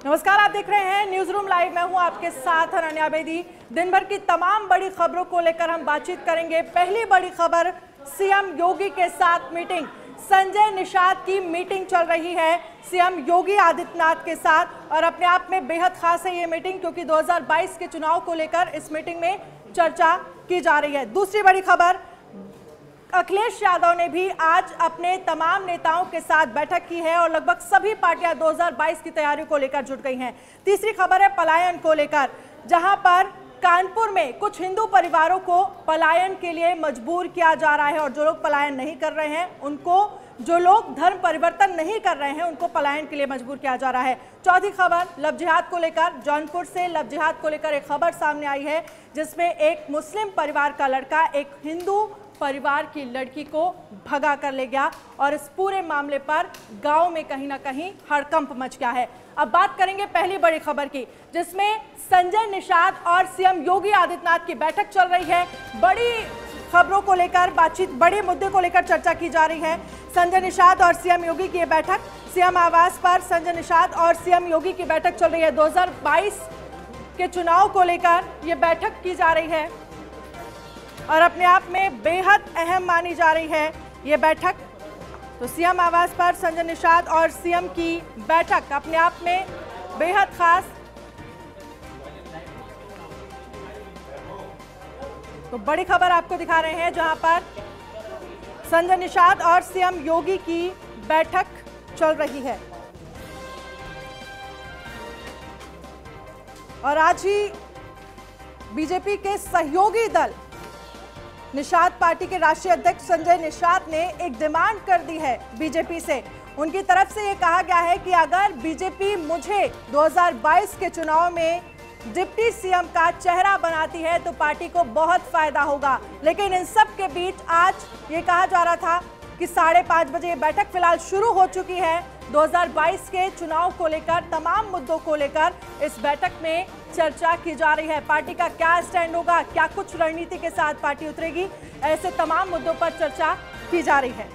नमस्कार, आप देख रहे हैं न्यूज रूम लाइव। मैं हूं आपके साथ अनन्या बेदी। दिन भर की तमाम बड़ी खबरों को लेकर हम बातचीत करेंगे। पहली बड़ी खबर, सीएम योगी के साथ मीटिंग। संजय निषाद की मीटिंग चल रही है सीएम योगी आदित्यनाथ के साथ और अपने आप में बेहद खास है ये मीटिंग, क्योंकि 2022 के चुनाव को लेकर इस मीटिंग में चर्चा की जा रही है। दूसरी बड़ी खबर, अखिलेश यादव ने भी आज अपने तमाम नेताओं के साथ बैठक की है और लगभग सभी पार्टियां 2022 की तैयारियों को लेकर जुट गई हैं। तीसरी खबर है पलायन को लेकर, जहां पर कानपुर में कुछ हिंदू परिवारों को पलायन के लिए मजबूर किया जा रहा है और जो लोग पलायन नहीं कर रहे हैं उनको, जो लोग धर्म परिवर्तन नहीं कर रहे हैं उनको पलायन के लिए मजबूर किया जा रहा है। चौथी खबर, लव जिहाद को लेकर। जौनपुर से लव जिहाद को लेकर एक खबर सामने आई है जिसमें एक मुस्लिम परिवार का लड़का एक हिंदू परिवार की लड़की को भगा कर ले गया और इस पूरे मामले पर गांव में कहीं ना कहीं हड़कंप मच गया है। अब बात करेंगे पहली बड़ी खबर की, जिसमें संजय निषाद और सीएम योगी आदित्यनाथ की बैठक चल रही है। बड़ी खबरों को लेकर बातचीत, बड़े मुद्दे को लेकर चर्चा की जा रही है। संजय निषाद और सीएम योगी की बैठक, सीएम आवास पर संजय निषाद और सीएम योगी की बैठक चल रही है। 2022 के चुनाव को लेकर ये बैठक की जा रही है और अपने आप में बेहद अहम मानी जा रही है ये बैठक। तो सीएम आवास पर संजय निषाद और सीएम की बैठक अपने आप में बेहद खास। तो बड़ी खबर आपको दिखा रहे हैं जहां पर संजय निषाद और सीएम योगी की बैठक चल रही है और आज ही बीजेपी के सहयोगी दल निषाद पार्टी के राष्ट्रीय अध्यक्ष संजय निषाद ने एक डिमांड कर दी है बीजेपी से। उनकी तरफ से ये कहा गया है कि अगर बीजेपी मुझे 2022 के चुनाव में डिप्टी सीएम का चेहरा बनाती है तो पार्टी को बहुत फायदा होगा। लेकिन इन सब के बीच आज ये कहा जा रहा था कि 5:30 बजे ये बैठक फिलहाल शुरू हो चुकी है। 2022 के चुनाव को लेकर, तमाम मुद्दों को लेकर इस बैठक में चर्चा की जा रही है। पार्टी का क्या स्टैंड होगा, क्या कुछ रणनीति के साथ पार्टी उतरेगी, ऐसे तमाम मुद्दों पर चर्चा की जा रही है।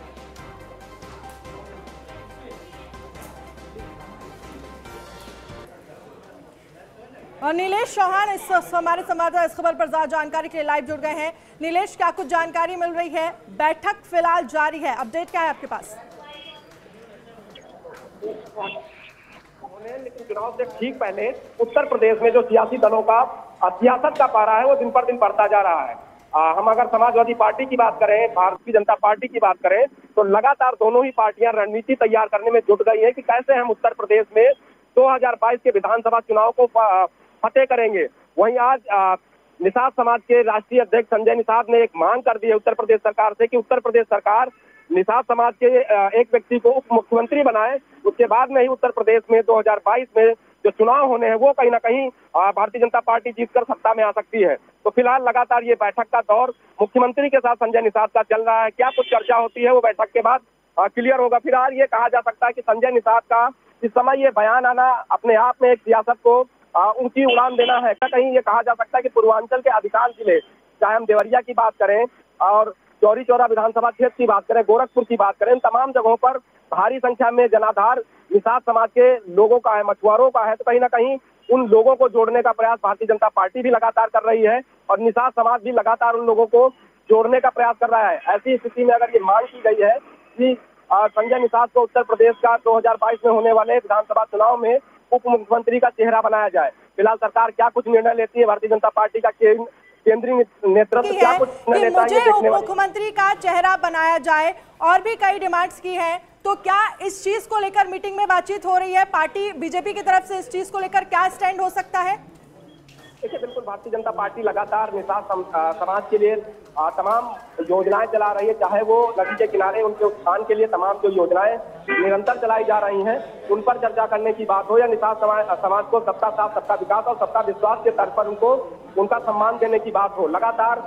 और नीलेश चौहान हमारे संवाददाता इस खबर पर ज्यादा जानकारी के लिए लाइव जुड़ गए हैं। नीलेश, क्या कुछ जानकारी मिल रही है? बैठक फिलहाल जारी है, अपडेट क्या है आपके पास? लेकिन चुनाव से ठीक पहले उत्तर प्रदेश में जो सियासी दलों का सियासत का पारा है वो दिन पर दिन बढ़ता जा रहा है। हम अगर समाजवादी पार्टी की बात करें, भारतीय जनता पार्टी की बात करें, तो लगातार दोनों ही पार्टियां रणनीति तैयार करने में जुट गई है कि कैसे हम उत्तर प्रदेश में 2022 के विधानसभा चुनाव को फतेह करेंगे। वहीं आज निषाद समाज के राष्ट्रीय अध्यक्ष संजय निषाद ने एक मांग कर दी है उत्तर प्रदेश सरकार से कि उत्तर प्रदेश सरकार निषाद समाज के एक व्यक्ति को उप मुख्यमंत्री बनाए। उसके बाद में ही उत्तर प्रदेश में 2022 में जो चुनाव होने हैं वो कहीं ना कहीं भारतीय जनता पार्टी जीतकर सत्ता में आ सकती है। तो फिलहाल लगातार ये बैठक का दौर मुख्यमंत्री के साथ संजय निषाद का चल रहा है। क्या कुछ चर्चा होती है वो बैठक के बाद क्लियर होगा। फिलहाल ये कहा जा सकता है कि संजय निषाद का इस समय ये बयान आना अपने आप में एक सियासत को ऊंची उड़ान देना है। कहीं ये कहा जा सकता है कि पूर्वांचल के अधिकांश जिले, चाहे हम देवरिया की बात करें और चौरी चौरा विधानसभा क्षेत्र की बात करें, गोरखपुर की बात करें, तमाम जगहों पर भारी संख्या में जनाधार निषाद समाज के लोगों का है, मछुआरों का है। तो कहीं ना कहीं उन लोगों को जोड़ने का प्रयास भारतीय जनता पार्टी भी लगातार कर रही है और निषाद समाज भी लगातार उन लोगों को जोड़ने का प्रयास कर रहा है। ऐसी स्थिति में अगर ये मांग की गई है कि संजय निषाद को उत्तर प्रदेश का 2022 में होने वाले विधानसभा चुनाव में उप मुख्यमंत्री का चेहरा बनाया जाए। फिलहाल सरकार क्या कुछ निर्णय लेती है, भारतीय जनता पार्टी का केंद्रीय नेतृत्व क्या कुछ निर्णय लेता है, ये देखने वाली। मुख्यमंत्री का चेहरा बनाया जाए और भी कई डिमांड्स की हैं, तो क्या इस चीज को लेकर मीटिंग में बातचीत हो रही है? पार्टी बीजेपी की तरफ से इस चीज को लेकर क्या स्टैंड हो सकता है? देखिए, बिल्कुल भारतीय जनता पार्टी लगातार निषाद समाज के लिए तमाम योजनाएं चला रही है। चाहे वो नदी के किनारे उनके उत्थान के लिए तमाम जो योजनाएं निरंतर चलाई जा रही हैं उन पर चर्चा करने की बात हो, या निषाद समाज को सबका साथ, सबका विकास और सबका विश्वास के तर्ज पर उनको उनका सम्मान देने की बात हो। लगातार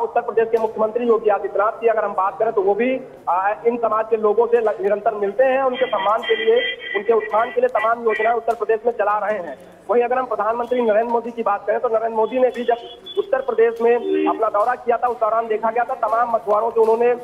उत्तर प्रदेश के मुख्यमंत्री योगी आदित्यनाथ की अगर हम बात करें तो वो भी इन समाज के लोगों से निरंतर मिलते हैं, उनके सम्मान के लिए, उनके उत्थान के लिए तमाम योजनाएं उत्तर प्रदेश में चला रहे हैं। वहीं अगर हम प्रधानमंत्री नरेंद्र मोदी की बात करें तो नरेंद्र मोदी ने भी जब उत्तर प्रदेश में अपना दौरा किया था उस दौरान देखा गया था तमाम मछुआरों से उन्होंने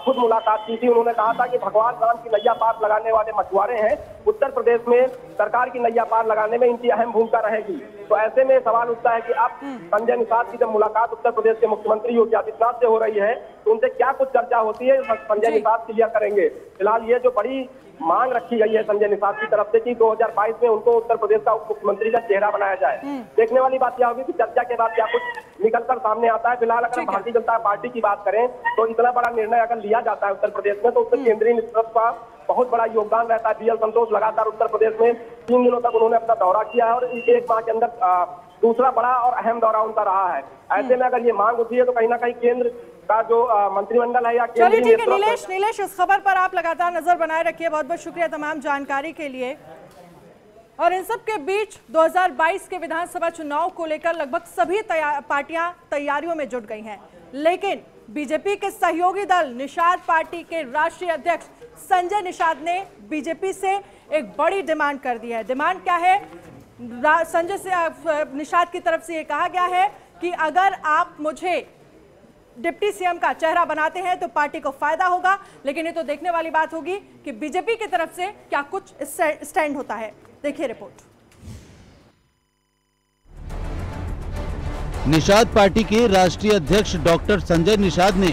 खुद मुलाकात की थी। उन्होंने कहा था कि भगवान राम की नैया पार लगाने वाले मछुआरे हैं। उत्तर प्रदेश में सरकार की नैया पार लगाने में इनकी अहम भूमिका रहेगी। तो ऐसे में सवाल उठता है कि अब संजय निषाद की जब मुलाकात उत्तर प्रदेश के मुख्यमंत्री योगी आदित्यनाथ से हो रही है तो उनसे क्या कुछ चर्चा होती है, संजय निषाद क्लियर करेंगे। फिलहाल ये जो बड़ी मांग रखी गई है संजय निषाद की तरफ से कि 2022 में उनको उत्तर प्रदेश का उप मुख्यमंत्री का चेहरा बनाया जाए। देखने वाली बात यह होगी कि चर्चा के बाद क्या कुछ निकलकर सामने आता है। फिलहाल अगर हम भारतीय जनता पार्टी की बात करें तो इतना बड़ा निर्णय अगर लिया जाता है उत्तर प्रदेश में तो उससे केंद्रीय नेतृत्व का बहुत बड़ा योगदान रहता है। BL संतोष लगातार उत्तर प्रदेश में 3 दिनों तक उन्होंने अपना दौरा किया है और 1 माह के अंदर दूसरा बड़ा और अहम दौरा उनका रहा है। ऐसे में अगर ये मांग उठी है तो कहीं ना कहीं केंद्र का जो मंत्रिमंडल है या चलिए ठीक है नीलेश इस खबर पर आप लगातार नजर बनाए रखिए। बहुत बहुत शुक्रिया तमाम जानकारी के लिए। और इन सब के बीच 2022 के विधानसभा चुनाव को लेकर लगभग सभी पार्टियां तैयारियों में जुट गई हैं, लेकिन बीजेपी के सहयोगी दल निषाद पार्टी के राष्ट्रीय अध्यक्ष संजय निषाद ने बीजेपी से एक बड़ी डिमांड कर दी है। डिमांड क्या है? संजय निषाद की तरफ से ये कहा गया है कि अगर आप मुझे डिप्टी सीएम का चेहरा बनाते हैं तो पार्टी को फायदा होगा, लेकिन ये तो देखने वाली बात होगी कि बीजेपी की तरफ से क्या कुछ स्टैंड होता है। देखिए रिपोर्ट। निषाद पार्टी के राष्ट्रीय अध्यक्ष डॉक्टर संजय निषाद ने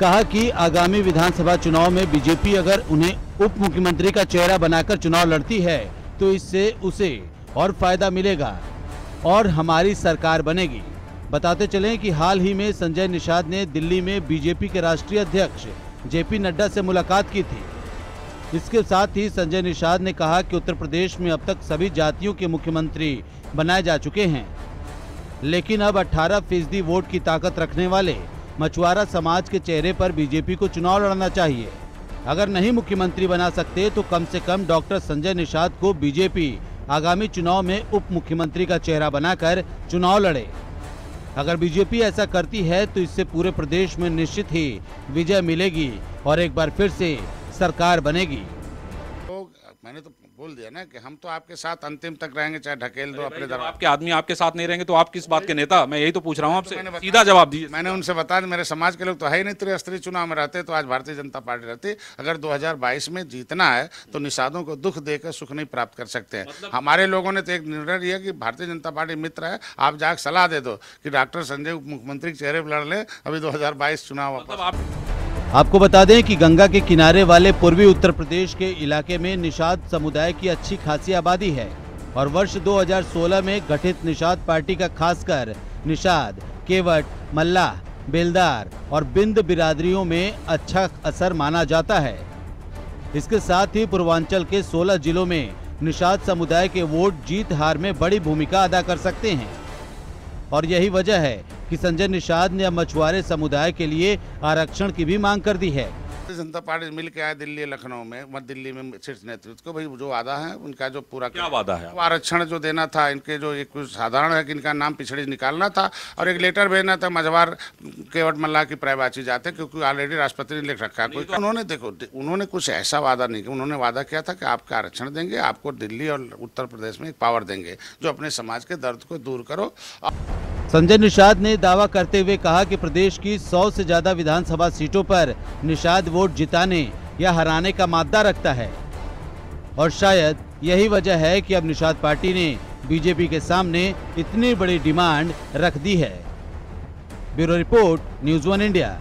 कहा कि आगामी विधानसभा चुनाव में बीजेपी अगर उन्हें उप मुख्यमंत्री का चेहरा बनाकर चुनाव लड़ती है तो इससे उसे और फायदा मिलेगा और हमारी सरकार बनेगी। बताते चलें कि हाल ही में संजय निषाद ने दिल्ली में बीजेपी के राष्ट्रीय अध्यक्ष JP नड्डा से मुलाकात की थी। इसके साथ ही संजय निषाद ने कहा कि उत्तर प्रदेश में अब तक सभी जातियों के मुख्यमंत्री बनाए जा चुके हैं, लेकिन अब 18% वोट की ताकत रखने वाले मछुआरा समाज के चेहरे पर बीजेपी को चुनाव लड़ना चाहिए। अगर नहीं मुख्यमंत्री बना सकते तो कम से कम डॉक्टर संजय निषाद को बीजेपी आगामी चुनाव में उप मुख्यमंत्री का चेहरा बनाकर चुनाव लड़े। अगर बीजेपी ऐसा करती है तो इससे पूरे प्रदेश में निश्चित ही विजय मिलेगी और एक बार फिर से सरकार बनेगी। तो मैंने तो बोल दिया ना कि हम तो आपके साथ अंतिम तक रहेंगे, चाहे ढकेल दो अपने दरबार। आपके आदमी आपके साथ नहीं रहेंगे तो आप किस बात के नेता? मैं यही तो पूछ रहा हूँ आपसे, सीधा जवाब दीजिए। मैंने उनसे बताया मेरे समाज के लोग तो है ही नहीं, त्रिस्तरीय चुनाव में रहते तो आज भारतीय जनता पार्टी रहती। अगर 2022 में जीतना है तो निषादों को दुख देकर सुख नहीं प्राप्त कर सकते हैं। हमारे लोगों ने तो एक निर्णय लिया कि भारतीय जनता पार्टी मित्र है, आप जाकर सलाह दे दो कि डॉक्टर संजय उप मुख्यमंत्री के चेहरे पर लड़ ले अभी 2022 चुनाव। आपको बता दें कि गंगा के किनारे वाले पूर्वी उत्तर प्रदेश के इलाके में निषाद समुदाय की अच्छी खासी आबादी है और वर्ष 2016 में गठित निषाद पार्टी का खासकर निषाद, केवट, मल्लाह, बेलदार और बिंद बिरादरियों में अच्छा असर माना जाता है। इसके साथ ही पूर्वांचल के 16 जिलों में निषाद समुदाय के वोट जीत हार में बड़ी भूमिका अदा कर सकते हैं और यही वजह है कि संजय निषाद ने अब मछुआरे समुदाय के लिए आरक्षण की भी मांग कर दी है। भारतीय जनता पार्टी मिल के आए दिल्ली, लखनऊ में, मध्य दिल्ली में शीर्ष नेतृत्व को भाई जो वादा है उनका जो पूरा क्या वादा है? आरक्षण जो देना था इनके, जो एक कुछ साधारण है कि इनका नाम पिछड़ी निकालना था और एक लेटर भेजना था मझवार, केवट, मल्लाह की प्रायवाची जाते, क्योंकि ऑलरेडी राष्ट्रपति ने लिख रखा है कोई। उन्होंने देखो उन्होंने कुछ ऐसा वादा नहीं किया। उन्होंने वादा किया था कि आपका आरक्षण देंगे, आपको दिल्ली और उत्तर प्रदेश में एक पावर देंगे जो अपने समाज के दर्द को दूर करो। संजय निषाद ने दावा करते हुए कहा कि प्रदेश की 100 से ज्यादा विधानसभा सीटों पर निषाद वोट जिताने या हराने का मादा रखता है और शायद यही वजह है कि अब निषाद पार्टी ने बीजेपी के सामने इतनी बड़ी डिमांड रख दी है। Bureau report, news 1 India.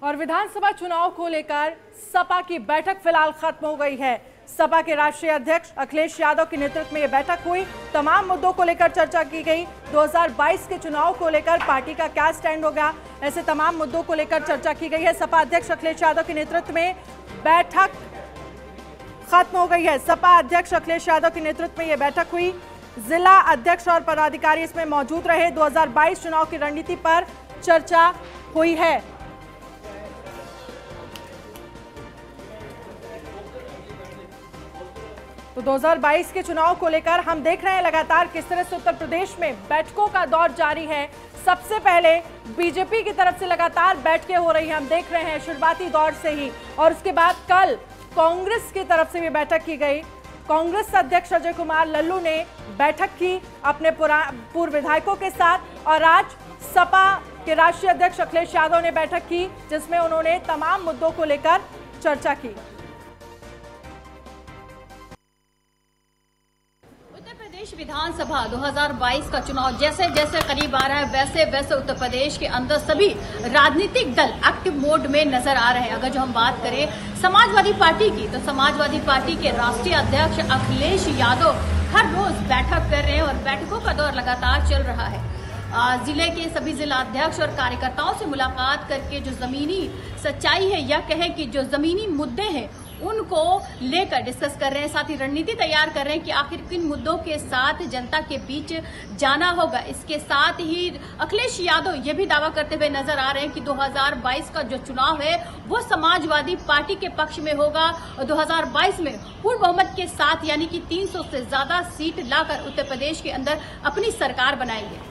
और विधानसभा चुनाव को लेकर सपा की बैठक फिलहाल खत्म हो गई है। सपा के राष्ट्रीय अध्यक्ष अखिलेश यादव के नेतृत्व में यह बैठक हुई। तमाम मुद्दों को लेकर चर्चा की गई। 2022 के चुनाव को लेकर पार्टी का क्या स्टैंड होगा, ऐसे तमाम मुद्दों को लेकर चर्चा की गई है। सपा अध्यक्ष अखिलेश यादव के नेतृत्व में बैठक खत्म हो गई है। सपा अध्यक्ष अखिलेश यादव के नेतृत्व में यह बैठक हुई। जिला अध्यक्ष और पदाधिकारी इसमें मौजूद रहे। 2022 चुनाव की रणनीति पर चर्चा हुई है। तो 2022 के चुनाव को लेकर हम देख रहे हैं लगातार किस तरह से उत्तर प्रदेश में बैठकों का दौर जारी है। सबसे पहले बीजेपी की तरफ से लगातार बैठकें हो रही हैं, हम देख रहे हैं शुरुआती दौर से ही, और उसके बाद कल कांग्रेस की तरफ से भी बैठक की गई। कांग्रेस अध्यक्ष अजय कुमार लल्लू ने बैठक की अपने पूर्व विधायकों के साथ, और आज सपा के राष्ट्रीय अध्यक्ष अखिलेश यादव ने बैठक की जिसमें उन्होंने तमाम मुद्दों को लेकर चर्चा की। प्रदेश विधानसभा 2022 का चुनाव जैसे जैसे करीब आ रहा है वैसे वैसे उत्तर प्रदेश के अंदर सभी राजनीतिक दल एक्टिव मोड में नजर आ रहे हैं। अगर जो हम बात करें समाजवादी पार्टी की, तो समाजवादी पार्टी के राष्ट्रीय अध्यक्ष अखिलेश यादव हर रोज बैठक कर रहे हैं और बैठकों का दौर लगातार चल रहा है। जिले के सभी जिला अध्यक्ष और कार्यकर्ताओं से मुलाकात करके जो जमीनी सच्चाई है या कहें कि जो जमीनी मुद्दे हैं उनको लेकर डिस्कस कर रहे हैं, साथ ही रणनीति तैयार कर रहे हैं कि आखिर किन मुद्दों के साथ जनता के बीच जाना होगा। इसके साथ ही अखिलेश यादव ये भी दावा करते हुए नजर आ रहे हैं कि 2022 का जो चुनाव है वो समाजवादी पार्टी के पक्ष में होगा और 2022 में पूर्ण बहुमत के साथ यानी कि 300 से ज्यादा सीट लाकर उत्तर प्रदेश के अंदर अपनी सरकार बनाएंगे।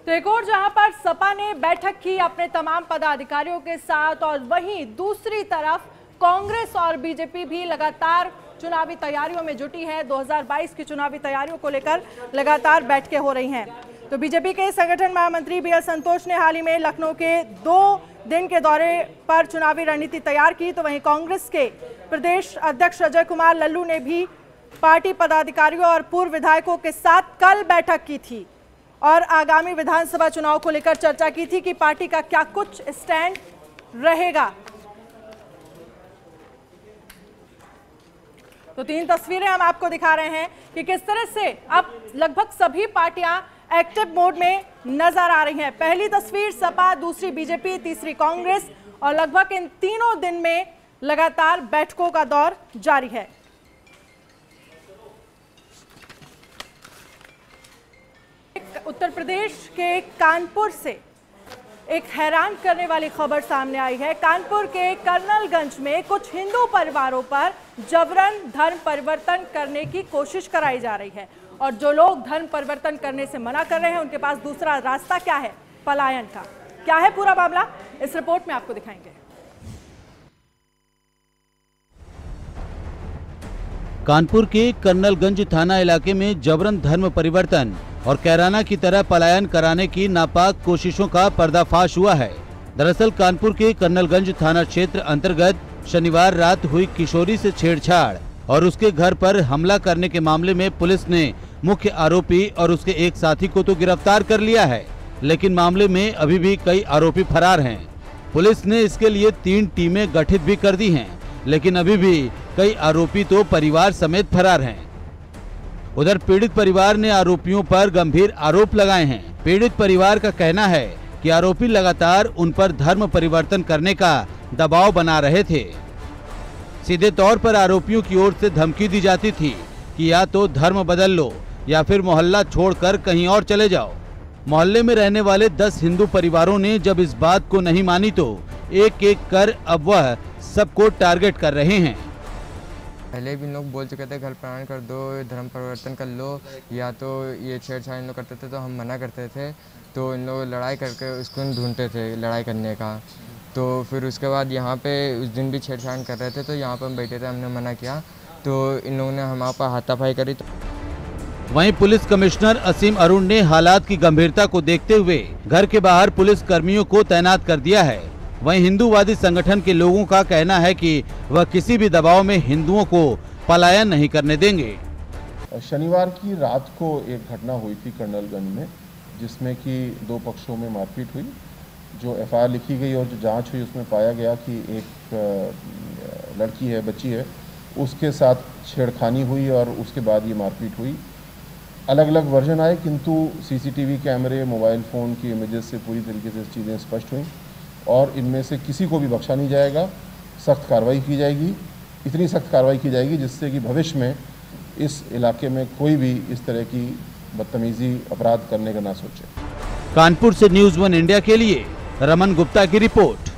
तो एक और जहां पर सपा ने बैठक की अपने तमाम पदाधिकारियों के साथ और वहीं दूसरी तरफ कांग्रेस और बीजेपी भी लगातार चुनावी तैयारियों में जुटी है। 2022 की चुनावी तैयारियों को लेकर लगातार बैठकें हो रही हैं। तो बीजेपी के संगठन महामंत्री बी एल संतोष ने हाल ही में लखनऊ के 2 दिन के दौरे पर चुनावी रणनीति तैयार की, तो वहीं कांग्रेस के प्रदेश अध्यक्ष अजय कुमार लल्लू ने भी पार्टी पदाधिकारियों और पूर्व विधायकों के साथ कल बैठक की थी और आगामी विधानसभा चुनाव को लेकर चर्चा की थी कि पार्टी का क्या कुछ स्टैंड रहेगा। तो 3 तस्वीरें हम आपको दिखा रहे हैं कि किस तरह से अब लगभग सभी पार्टियां एक्टिव मोड में नजर आ रही हैं। पहली तस्वीर सपा, दूसरी बीजेपी, तीसरी कांग्रेस और लगभग इन तीनों दिन में लगातार बैठकों का दौर जारी है। उत्तर प्रदेश के कानपुर से एक हैरान करने वाली खबर सामने आई है। कानपुर के कर्नलगंज में कुछ हिंदू परिवारों पर जबरन धर्म परिवर्तन करने की कोशिश कराई जा रही है और जो लोग धर्म परिवर्तन करने से मना कर रहे हैं उनके पास दूसरा रास्ता क्या है? पलायन का। क्या है पूरा मामला, इस रिपोर्ट में आपको दिखाएंगे। कानपुर के कर्नलगंज थाना इलाके में जबरन धर्म परिवर्तन और कैराना की तरह पलायन कराने की नापाक कोशिशों का पर्दाफाश हुआ है। दरअसल कानपुर के कर्नलगंज थाना क्षेत्र अंतर्गत शनिवार रात हुई किशोरी से छेड़छाड़ और उसके घर पर हमला करने के मामले में पुलिस ने मुख्य आरोपी और उसके एक साथी को तो गिरफ्तार कर लिया है, लेकिन मामले में अभी भी कई आरोपी फरार हैं। पुलिस ने इसके लिए 3 टीमें गठित भी कर दी हैं, लेकिन अभी भी कई आरोपी तो परिवार समेत फरार हैं। उधर पीड़ित परिवार ने आरोपियों पर गंभीर आरोप लगाए हैं। पीड़ित परिवार का कहना है कि आरोपी लगातार उन पर धर्म परिवर्तन करने का दबाव बना रहे थे। सीधे तौर पर आरोपियों की ओर से धमकी दी जाती थी कि या तो धर्म बदल लो या फिर मोहल्ला छोड़कर कहीं और चले जाओ। मोहल्ले में रहने वाले 10 हिंदू परिवारों ने जब इस बात को नहीं मानी तो एक एक कर अब वह सबको टारगेट कर रहे हैं। पहले भी लोग बोल चुके थे घर पलायन कर दो, धर्म परिवर्तन कर लो, या तो ये छेड़छाड़ इन लोग करते थे तो हम मना करते थे, तो इन लोग लड़ाई करके उसको ढूंढते थे लड़ाई करने का। तो फिर उसके बाद यहाँ पे उस दिन भी छेड़छाड़ कर रहे थे, तो यहाँ पर हम बैठे थे, हमने मना किया तो इन लोगों ने हमारे पर हाथापाई करी। वहीं पुलिस कमिश्नर असीम अरुण ने हालात की गंभीरता को देखते हुए घर के बाहर पुलिस कर्मियों को तैनात कर दिया है। वहीं हिंदूवादी संगठन के लोगों का कहना है कि वह किसी भी दबाव में हिंदुओं को पलायन नहीं करने देंगे। शनिवार की रात को एक घटना हुई थी कर्नलगंज में, जिसमें कि 2 पक्षों में मारपीट हुई। जो एफआईआर लिखी गई और जो जांच हुई उसमें पाया गया कि एक लड़की है, बच्ची है, उसके साथ छेड़खानी हुई और उसके बाद ये मारपीट हुई। अलग अलग वर्जन आए, किंतु सीसीटीवी कैमरे, मोबाइल फ़ोन की इमेजेस से पूरी तरीके से चीज़ें स्पष्ट हुई और इनमें से किसी को भी बख्शा नहीं जाएगा। सख्त कार्रवाई की जाएगी, इतनी सख्त कार्रवाई की जाएगी जिससे कि भविष्य में इस इलाके में कोई भी इस तरह की बदतमीजी, अपराध करने का ना सोचे। कानपुर से न्यूज़ 1 इंडिया के लिए रमन गुप्ता की रिपोर्ट।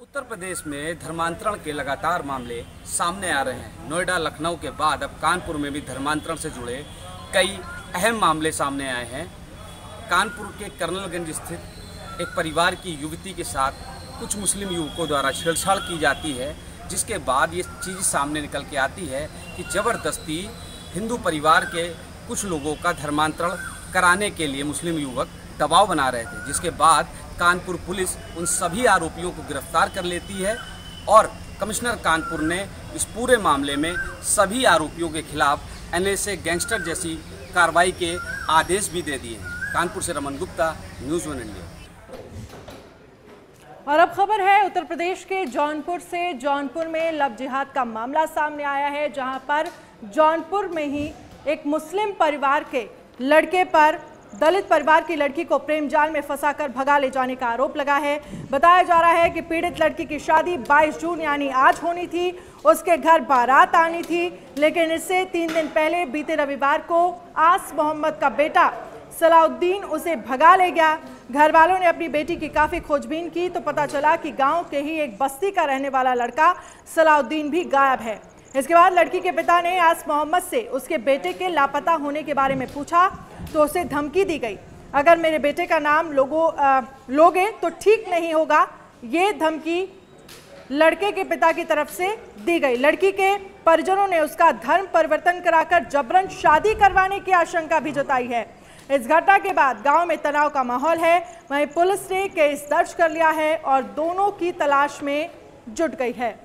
उत्तर प्रदेश में धर्मांतरण के लगातार मामले सामने आ रहे हैं। नोएडा, लखनऊ के बाद अब कानपुर में भी धर्मांतरण से जुड़े कई अहम मामले सामने आए हैं। कानपुर के कर्नलगंज स्थित एक परिवार की युवती के साथ कुछ मुस्लिम युवकों द्वारा छेड़छाड़ की जाती है, जिसके बाद ये चीज़ सामने निकल के आती है कि ज़बरदस्ती हिंदू परिवार के कुछ लोगों का धर्मांतरण कराने के लिए मुस्लिम युवक दबाव बना रहे थे, जिसके बाद कानपुर पुलिस उन सभी आरोपियों को गिरफ्तार कर लेती है और कमिश्नर कानपुर ने इस पूरे मामले में सभी आरोपियों के खिलाफ एनएसए गैंगस्टर जैसी कार्रवाई के आदेश भी दे दिए हैं। कानपुर से रमन गुप्ता, न्यूज़ 1 इंडिया। और अब खबर है उत्तर प्रदेश के जौनपुर से। जौनपुर में लव जिहाद का मामला सामने आया है, जहां पर जौनपुर में ही एक मुस्लिम परिवार के लड़के पर दलित परिवार की लड़की को प्रेम जाल में फंसाकर भगा ले जाने का आरोप लगा है। बताया जा रहा है कि पीड़ित लड़की की शादी 22 जून यानी आज होनी थी। उसके घर बारात आनी थी, लेकिन इससे 3 दिन पहले बीते रविवार को आस मोहम्मद का बेटा सलाउद्दीन उसे भगा ले गया। घर वालों ने अपनी बेटी की काफ़ी खोजबीन की तो पता चला कि गांव के ही एक बस्ती का रहने वाला लड़का सलाउद्दीन भी गायब है। इसके बाद लड़की के पिता ने आस मोहम्मद से उसके बेटे के लापता होने के बारे में पूछा तो उसे धमकी दी गई, अगर मेरे बेटे का नाम लोगे तो ठीक नहीं होगा। ये धमकी लड़के के पिता की तरफ से दी गई। लड़की के परिजनों ने उसका धर्म परिवर्तन कराकर जबरन शादी करवाने की आशंका भी जताई है। इस घटना के बाद गांव में तनाव का माहौल है। वहीं पुलिस ने केस दर्ज कर लिया है और दोनों की तलाश में जुट गई है।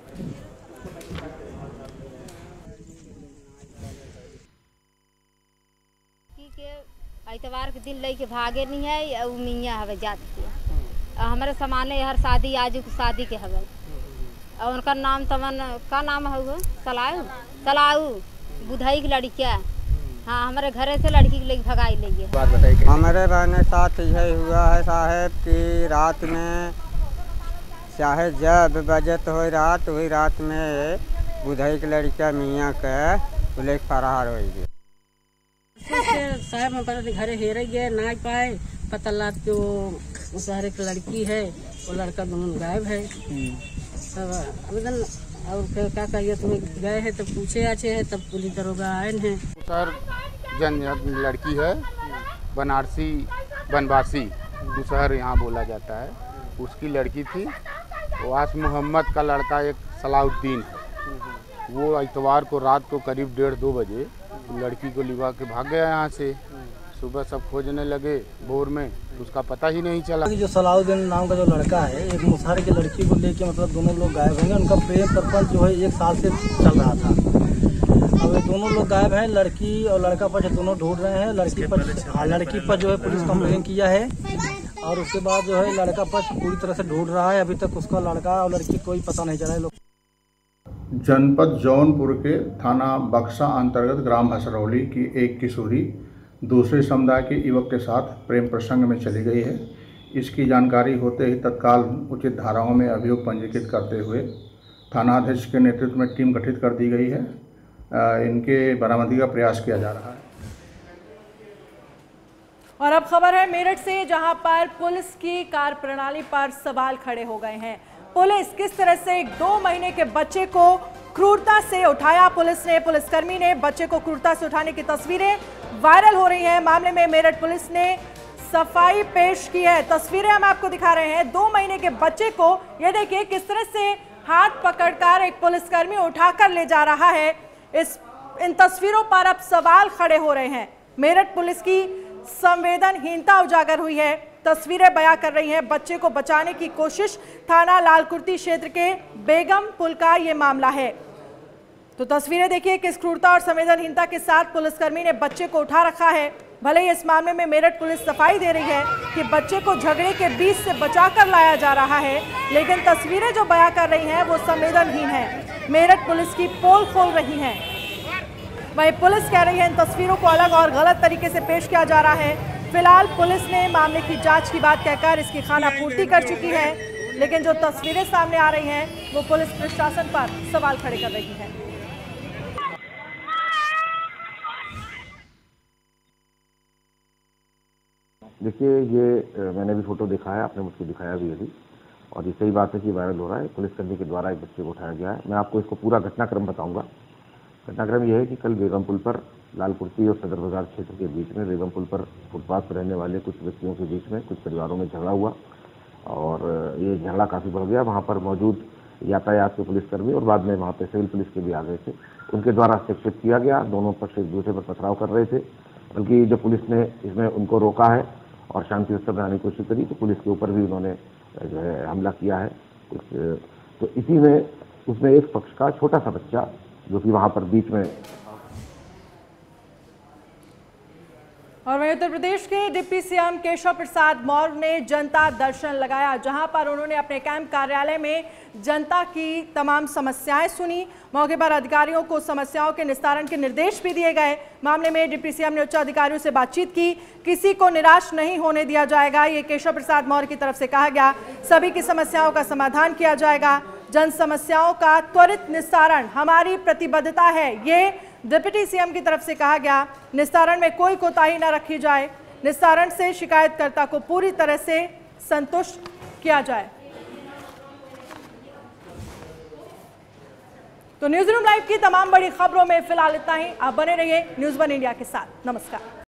इतवार के दिन लेके भागे नहीं है, मियाँ हवे जाती है। हमारे सामान्य हर शादी आज शादी के हवे और उनका नाम तमन का नाम है सलाऊ बुधाई की लड़किया। हाँ, हमारे घरे से लड़की की लेके भगाई लेगी। हमारे रहने साथ यही हुआ है साहब कि रात में चाहे जब बजत हो रात वही रात में बुधाई की लड़किया मियाँ के लेके फरार हो गई। साहब हम पता घरे हेरे गए ना पाए, पता लगा कि वो शहर की लड़की है, वो लड़का दोनों गायब है। तब आवेदन और फिर क्या कहिए तुम्हें गए हैं तब पूछे अच्छे है, तब पुलिस दरोगा आए हैं। सर लड़की है बनारसी बनवासी शहर यहाँ बोला जाता है, उसकी लड़की थी। वास मोहम्मद का लड़का एक सलाउद्दीन है, वो इतवार को रात को करीब 1:30-2 बजे लड़की को लिवा के भाग गया यहाँ से। सुबह सब खोजने लगे भोर में, उसका पता ही नहीं चला। जो सलाउद्दीन नाम का जो लड़का है, एक मुसहर की लड़की को लेके मतलब दोनों लोग गायब होंगे। उनका प्रेम प्रपंच जो है 1 साल से चल रहा था। अब दोनों लोग गायब हैं, लड़की और लड़का पक्ष दोनों ढूंढ रहे हैं। लड़की पर जो है पुलिस कंप्लेन किया है और उसके बाद जो है लड़का पक्ष पूरी तरह से ढूंढ रहा है। अभी तक उसका लड़का और लड़की कोई पता नहीं चला है। जनपद जौनपुर के थाना बक्सा अंतर्गत ग्राम हसरौली की एक किशोरी दूसरे समुदाय के युवक के साथ प्रेम प्रसंग में चली गई है। इसकी जानकारी होते ही तत्काल उचित धाराओं में अभियोग पंजीकृत करते हुए थानाध्यक्ष के नेतृत्व में टीम गठित कर दी गई है। इनके बरामदगी का प्रयास किया जा रहा है। और अब खबर है मेरठ से, जहां पर पुलिस की कार्यप्रणाली पर सवाल खड़े हो गए हैं। पुलिस किस तरह से एक 2 महीने के बच्चे को क्रूरता से उठाया। पुलिसकर्मी ने बच्चे को क्रूरता से उठाने की तस्वीरें वायरल हो रही हैं। मामले में मेरठ पुलिस ने सफाई पेश की है। तस्वीरें हम आपको दिखा रहे हैं। 2 महीने के बच्चे को ये देखिए किस तरह से हाथ पकड़कर एक पुलिसकर्मी उठाकर ले जा रहा है। इन तस्वीरों पर अब सवाल खड़े हो रहे हैं। मेरठ पुलिस की संवेदनहीनता उजागर हुई है। तस्वीरें बयां कर रही हैं बच्चे को बचाने की कोशिश। थाना लालकुर्ती क्षेत्र के बेगम पुल का ये मामला है। तो तस्वीरें देखिए किस क्रूरता और संवेदनहीनता के साथ पुलिसकर्मी ने बच्चे को उठा रखा है। भले ही इस मामले में मेरठ पुलिस सफाई दे रही है कि बच्चे को झगड़े के बीच से बचाकर लाया जा रहा है, लेकिन तस्वीरें जो बयां कर रही हैं वो संवेदनहीन है। मेरठ पुलिस की पोल खोल रही हैं। वहीं पुलिस कह रही है इन तस्वीरों को अलग और गलत तरीके से पेश किया जा रहा है। फिलहाल पुलिस ने मामले की जांच की बात कहकर इसकी खानापूर्ति कर चुकी है, लेकिन जो तस्वीरें सामने आ रही हैं वो पुलिस प्रशासन पर सवाल खड़े कर रही है। देखिए, ये मैंने भी फोटो दिखाया, आपने मुझको दिखाया भी अभी, और ये सही बात है कि वायरल हो रहा है। पुलिसकर्मी के द्वारा एक बच्चे को उठाया गया है। मैं आपको इसको पूरा घटनाक्रम बताऊंगा। घटनाक्रम यह है कि कल बेगम पुल पर लालकुर्ती और सदर बाजार क्षेत्र के बीच में बेगम पुल पर फुटपाथ पर रहने वाले कुछ व्यक्तियों के बीच में कुछ परिवारों में झगड़ा हुआ और ये झगड़ा काफ़ी बढ़ गया। वहाँ पर मौजूद यातायात के पुलिसकर्मी और बाद में वहाँ पर सिविल पुलिस के भी आ गए थे, उनके द्वारा हस्तक्षेप किया गया। दोनों पक्ष एक दूसरे पर पथराव कर रहे थे, बल्कि जब पुलिस ने इसमें उनको रोका है और शांति व्यवस्था बनाने की कोशिश करी तो पुलिस के ऊपर भी उन्होंने जो है हमला किया है। कुछ तो इसी में उसमें एक पक्ष का छोटा सा बच्चा जो कि वहाँ पर बीच में। और वहीं उत्तर प्रदेश के डिप्टी सीएम केशव प्रसाद मौर्य ने जनता दर्शन लगाया, जहां पर उन्होंने अपने कैंप कार्यालय में जनता की तमाम समस्याएं सुनी। मौके पर अधिकारियों को समस्याओं के निस्तारण के निर्देश भी दिए गए। मामले में डिप्टी सीएम ने उच्च अधिकारियों से बातचीत की। किसी को निराश नहीं होने दिया जाएगा, ये केशव प्रसाद मौर्य की तरफ से कहा गया। सभी की समस्याओं का समाधान किया जाएगा। जन समस्याओं का त्वरित निस्तारण हमारी प्रतिबद्धता है, ये डिप्टी सीएम की तरफ से कहा गया। निस्तारण में कोई कोताही न रखी जाए, निस्तारण से शिकायतकर्ता को पूरी तरह से संतुष्ट किया जाए। तो न्यूज़ रूम लाइव की तमाम बड़ी खबरों में फिलहाल इतना ही। आप बने रहिए न्यूज़ वन इंडिया के साथ। नमस्कार।